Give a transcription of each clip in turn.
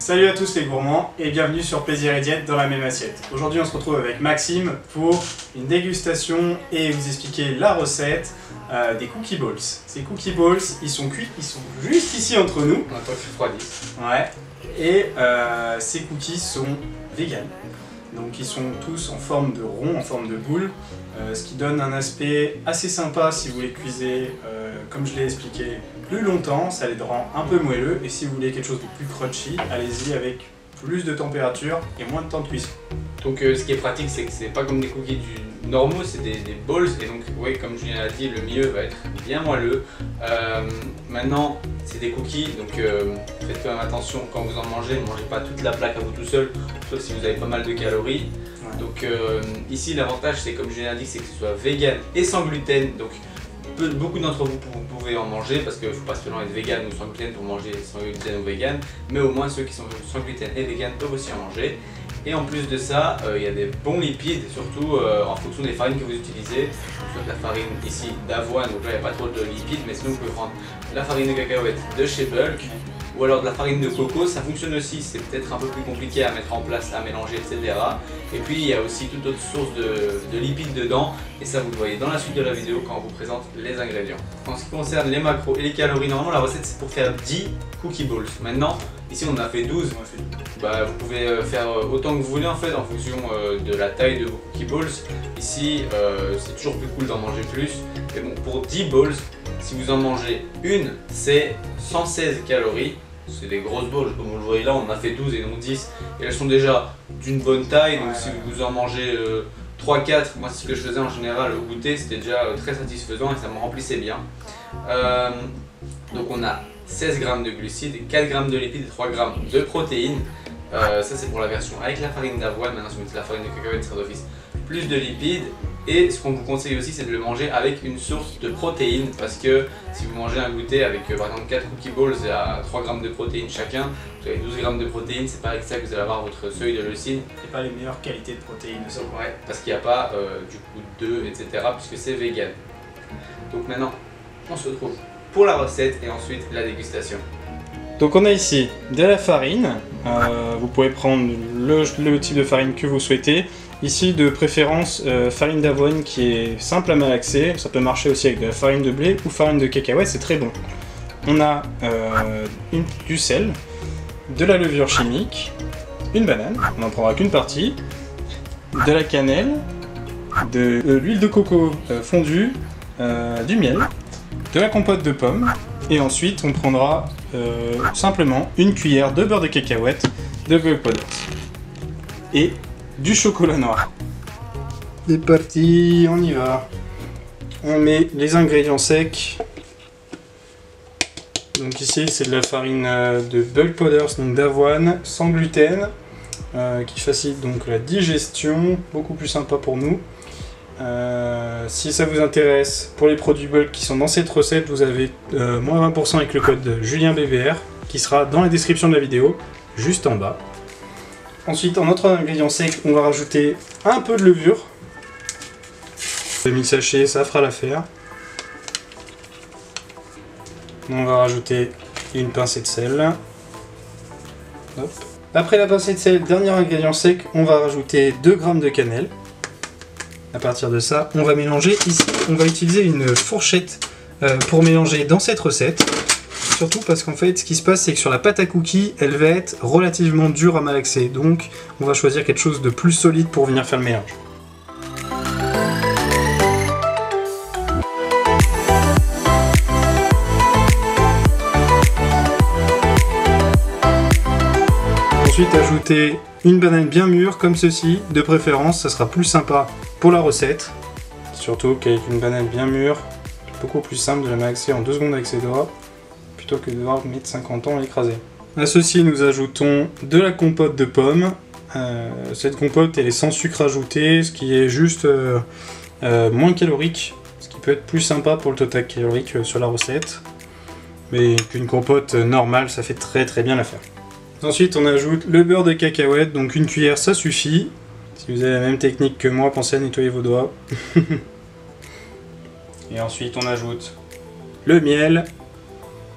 Salut à tous les gourmands et bienvenue sur Plaisir et Diète dans la même assiette. Aujourd'hui on se retrouve avec Maxime pour une dégustation et vous expliquer la recette des cookie balls. Ces cookie balls, ils sont cuits, ils sont juste ici entre nous. On attend qu'ils refroidissent. Ouais. Et ces cookies sont vegan. Donc ils sont tous en forme de rond, en forme de boule, ce qui donne un aspect assez sympa si vous les cuisez, comme je l'ai expliqué, plus longtemps, ça les rend un peu moelleux, et si vous voulez quelque chose de plus crunchy, allez-y avec plus de température et moins de temps de cuisson. Donc ce qui est pratique, c'est que c'est pas comme des cookies normaux, c'est des balls, et donc oui, comme Julien l'a dit, le milieu va être bien moelleux. Maintenant, c'est des cookies, donc faites quand même attention quand vous en mangez, ne mangez pas toute la plaque à vous tout seul, sauf si vous avez pas mal de calories. Ouais. Donc ici, l'avantage, c'est comme Julien l'a dit, c'est que ce soit vegan et sans gluten. Donc beaucoup d'entre vous pouvez en manger parce qu'il ne faut pas seulement être vegan ou sans gluten pour manger sans gluten ou vegan, mais au moins ceux qui sont sans gluten et vegan peuvent aussi en manger. Et en plus de ça, il y a des bons lipides, surtout en fonction des farines que vous utilisez. Soit la farine ici d'avoine, donc là il n'y a pas trop de lipides, mais sinon vous pouvez prendre la farine de cacahuète de chez Bulk, ou alors de la farine de coco, ça fonctionne aussi, c'est peut-être un peu plus compliqué à mettre en place, à mélanger, etc. Et puis il y a aussi toute autre source de lipides dedans, et ça vous le voyez dans la suite de la vidéo quand on vous présente les ingrédients. En ce qui concerne les macros et les calories, normalement la recette c'est pour faire 10 cookie balls. Maintenant, ici on a fait 12, bah, vous pouvez faire autant que vous voulez en fait en fonction de la taille de vos cookie balls. Ici c'est toujours plus cool d'en manger plus, mais bon, pour 10 balls, si vous en mangez une, c'est 116 calories. C'est des grosses balls, comme vous le voyez là, on en a fait 12 et non 10. Et elles sont déjà d'une bonne taille, donc si vous en mangez 3-4, moi c'est ce que je faisais en général au goûter, c'était déjà très satisfaisant et ça me remplissait bien. Donc on a 16 grammes de glucides, 4 grammes de lipides et 3 grammes de protéines. Ça c'est pour la version avec la farine d'avoine. Maintenant si vous mettez la farine de cacahuète, ça sera d'office plus de lipides. Et ce qu'on vous conseille aussi, c'est de le manger avec une source de protéines, parce que si vous mangez un goûter avec par exemple 4 cookie balls à 3 grammes de protéines chacun, vous avez 12 grammes de protéines, c'est pas avec ça que vous allez avoir votre seuil de leucine. Et pas les meilleures qualités de protéines aussi. Ouais, parce qu'il n'y a pas du coup d'œufs, etc. puisque c'est vegan. Donc maintenant, on se retrouve pour la recette et ensuite la dégustation. Donc on a ici de la farine, vous pouvez prendre le type de farine que vous souhaitez. Ici de préférence farine d'avoine qui est simple à malaxer, ça peut marcher aussi avec de la farine de blé ou farine de cacahuète, c'est très bon. On a du sel, de la levure chimique, une banane, on n'en prendra qu'une partie, de la cannelle, de l'huile de coco fondue, du miel, de la compote de pommes, et ensuite on prendra simplement une cuillère de beurre de cacahuète de Bulk Powders et du chocolat noir. C'est parti, on y va. On met les ingrédients secs. Donc ici c'est de la farine de Bulk Powders, donc d'avoine, sans gluten, qui facilite donc la digestion, beaucoup plus sympa pour nous. Si ça vous intéresse, pour les produits bulk qui sont dans cette recette, vous avez moins 20% avec le code JulienBVR qui sera dans la description de la vidéo, juste en bas. Ensuite, en autre ingrédient sec, on va rajouter un peu de levure. Demi-sachet, ça fera l'affaire. On va rajouter une pincée de sel. Hop. Après la pincée de sel, dernier ingrédient sec, on va rajouter 2 grammes de cannelle. À partir de ça, on va mélanger. Ici, on va utiliser une fourchette pour mélanger dans cette recette. Surtout parce qu'en fait, ce qui se passe, c'est que sur la pâte à cookies, elle va être relativement dure à malaxer. Donc, on va choisir quelque chose de plus solide pour venir faire le mélange. Ensuite, ajouter une banane bien mûre, comme ceci, de préférence, ça sera plus sympa pour la recette. Surtout qu'avec une banane bien mûre, c'est beaucoup plus simple de la malaxer en 2 secondes avec ses doigts, plutôt que de devoir mettre 50 ans à l'écraser. À ceci, nous ajoutons de la compote de pommes. Cette compote, elle est sans sucre ajouté, ce qui est juste moins calorique, ce qui peut être plus sympa pour le total calorique sur la recette. Mais une compote normale, ça fait très bien l'affaire. Ensuite, on ajoute le beurre de cacahuète, donc une cuillère, ça suffit. Si vous avez la même technique que moi, pensez à nettoyer vos doigts. Et ensuite, on ajoute le miel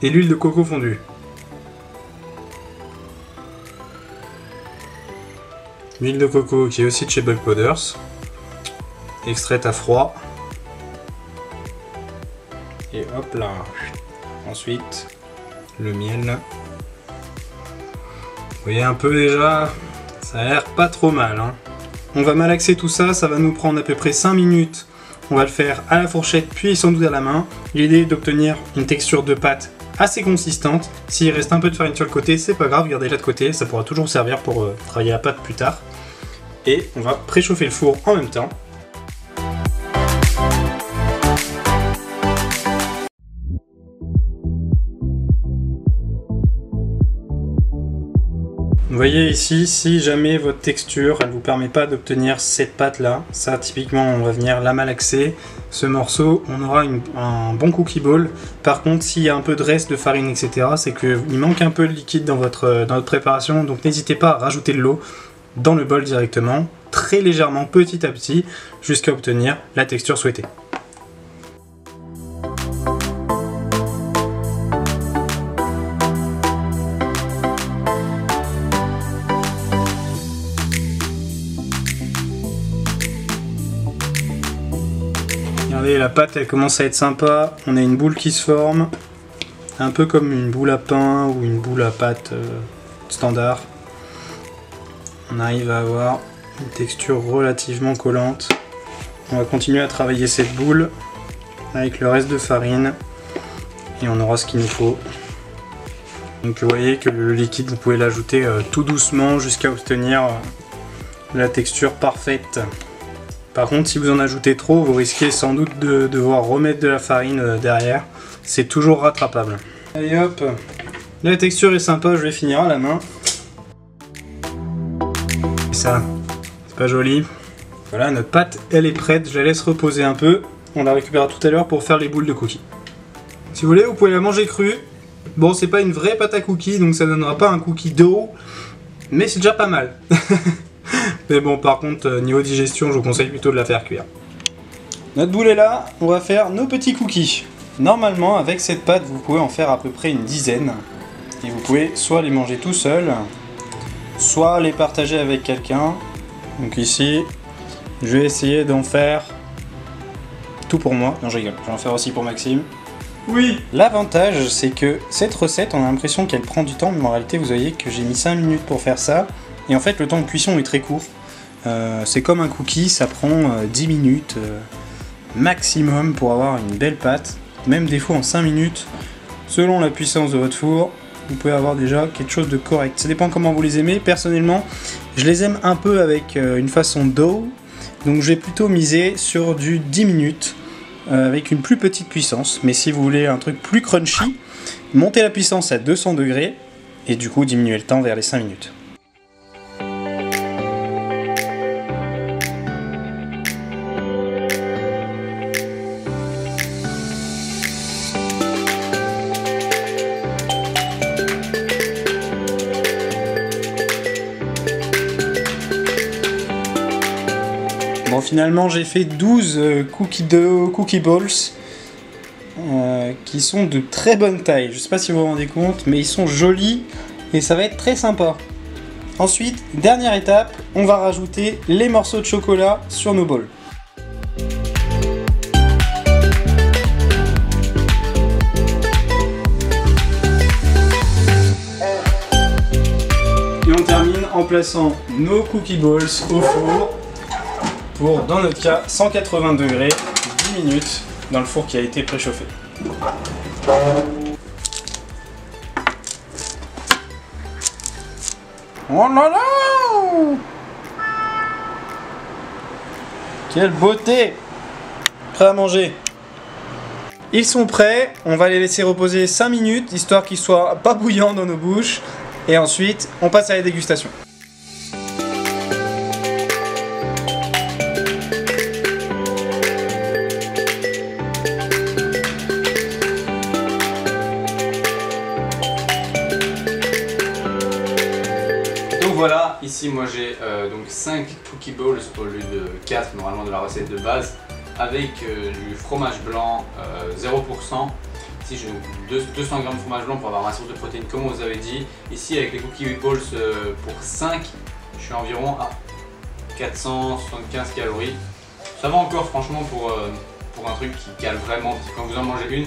et l'huile de coco fondue. L'huile de coco qui est aussi de chez Bulk Powders, extraite à froid. Et hop là. Ensuite, le miel. Vous voyez un peu déjà, ça a l'air pas trop mal. Hein. On va malaxer tout ça, ça va nous prendre à peu près 5 minutes. On va le faire à la fourchette puis sans doute à la main. L'idée est d'obtenir une texture de pâte assez consistante. S'il reste un peu de farine sur le côté, c'est pas grave, gardez-la de côté, ça pourra toujours servir pour travailler la pâte plus tard. Et on va préchauffer le four en même temps. Vous voyez ici, si jamais votre texture elle vous permet pas d'obtenir cette pâte là, ça typiquement on va venir la malaxer. Ce morceau, on aura un bon cookie ball. Par contre, s'il y a un peu de reste de farine, etc., c'est qu'il manque un peu de liquide dans votre préparation. Donc n'hésitez pas à rajouter de l'eau dans le bol directement, très légèrement, petit à petit, jusqu'à obtenir la texture souhaitée. Regardez, la pâte elle commence à être sympa, on a une boule qui se forme, un peu comme une boule à pain ou une boule à pâte standard. On arrive à avoir une texture relativement collante. On va continuer à travailler cette boule avec le reste de farine et on aura ce qu'il nous faut. Donc vous voyez que le liquide vous pouvez l'ajouter tout doucement jusqu'à obtenir la texture parfaite. Par contre, si vous en ajoutez trop, vous risquez sans doute de devoir remettre de la farine derrière. C'est toujours rattrapable. Allez hop, la texture est sympa, je vais finir à la main. Et ça, c'est pas joli. Voilà, notre pâte, elle est prête, je la laisse reposer un peu. On la récupérera tout à l'heure pour faire les boules de cookies. Si vous voulez, vous pouvez la manger crue. Bon, c'est pas une vraie pâte à cookies, donc ça donnera pas un cookie dough, mais c'est déjà pas mal. Mais bon, par contre, niveau digestion, je vous conseille plutôt de la faire cuire. Notre boule est là, on va faire nos petits cookies. Normalement, avec cette pâte, vous pouvez en faire à peu près une dizaine. Et vous pouvez soit les manger tout seul, soit les partager avec quelqu'un. Donc ici, je vais essayer d'en faire tout pour moi. Non, je rigole, je vais en faire aussi pour Maxime. Oui. L'avantage, c'est que cette recette, on a l'impression qu'elle prend du temps, mais en réalité, vous voyez que j'ai mis 5 minutes pour faire ça. Et en fait, le temps de cuisson est très court. C'est comme un cookie, ça prend 10 minutes maximum pour avoir une belle pâte. Même des fois en 5 minutes, selon la puissance de votre four, vous pouvez avoir déjà quelque chose de correct. Ça dépend comment vous les aimez. Personnellement, je les aime un peu avec une façon dough. Donc je vais plutôt miser sur du 10 minutes avec une plus petite puissance. Mais si vous voulez un truc plus crunchy, montez la puissance à 200 degrés et du coup diminuez le temps vers les 5 minutes. Bon, finalement j'ai fait 12 cookie balls qui sont de très bonne taille. Je sais pas si vous vous rendez compte, mais ils sont jolis et ça va être très sympa. Ensuite, dernière étape, on va rajouter les morceaux de chocolat sur nos bols. Et on termine en plaçant nos cookie balls au four pour, dans notre cas, 180 degrés, 10 minutes dans le four qui a été préchauffé. Oh là là! Quelle beauté! Prêt à manger. Ils sont prêts, on va les laisser reposer 5 minutes, histoire qu'ils soient pas bouillants dans nos bouches. Et ensuite, on passe à la dégustation. Voilà, ici moi j'ai donc 5 cookie balls au lieu de 4 normalement de la recette de base avec du fromage blanc 0%. Ici j'ai 200 g de fromage blanc pour avoir ma source de protéines comme on vous avait dit. Ici avec les cookie balls pour 5, je suis environ à 475 calories. Ça va encore franchement pour un truc qui cale vraiment. Quand vous en mangez une,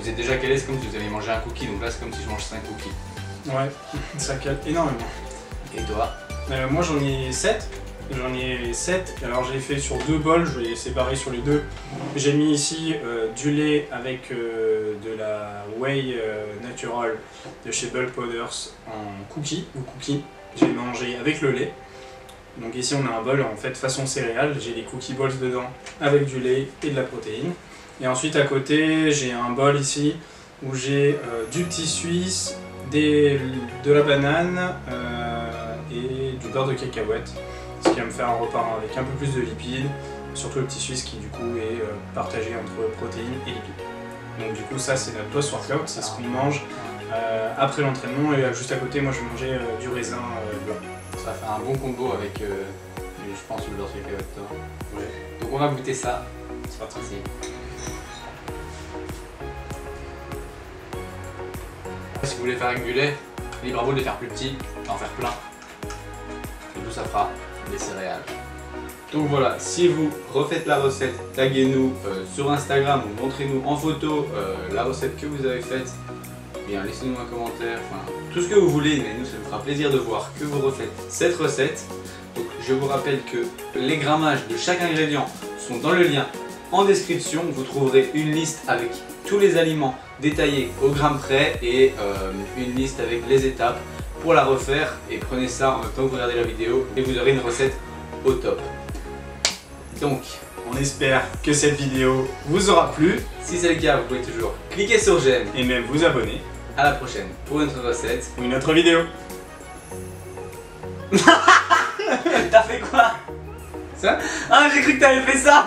vous êtes déjà calé, c'est comme si vous aviez mangé un cookie. Donc là c'est comme si je mange 5 cookies. Ouais, ça cale énormément. Et toi? Moi j'en ai 7. Alors j'ai fait sur 2 bols, je vais les séparer sur les deux. J'ai mis ici du lait avec de la whey naturelle de chez Bulk Powders en cookie ou cookie. J'ai mangé avec le lait. Donc ici on a un bol en fait façon céréales, j'ai les cookie balls dedans avec du lait et de la protéine. Et ensuite à côté j'ai un bol ici où j'ai du petit suisse, de la banane et du beurre de cacahuète. Ce qui va me faire un repas avec un peu plus de lipides, surtout le petit suisse qui du coup est partagé entre protéines et lipides. Donc du coup ça c'est notre post-workout, c'est ce qu'on mange après l'entraînement et juste à côté moi je vais manger du raisin blanc. Ça fait un bon combo avec, je pense, le beurre de cacahuète. Ouais. Donc on va goûter ça. C'est parti. Si vous voulez faire avec du lait, libre à vous de les faire plus petits, d'en faire plein. Et tout ça fera des céréales. Donc voilà, si vous refaites la recette, taguez-nous sur Instagram ou montrez-nous en photo la recette que vous avez faite. Bien, laissez-nous un commentaire, enfin, tout ce que vous voulez, mais nous ça nous fera plaisir de voir que vous refaites cette recette. Donc je vous rappelle que les grammages de chaque ingrédient sont dans le lien en description. Vous trouverez une liste avec tous les aliments détaillés au gramme près et une liste avec les étapes pour la refaire. Et prenez ça en même temps que vous regardez la vidéo et vous aurez une recette au top. Donc, on espère que cette vidéo vous aura plu. Si c'est le cas, vous pouvez toujours cliquer sur j'aime et même vous abonner. À la prochaine pour une autre recette ou une autre vidéo. T'as fait quoi? Ça? Ah, j'ai cru que t'avais fait ça.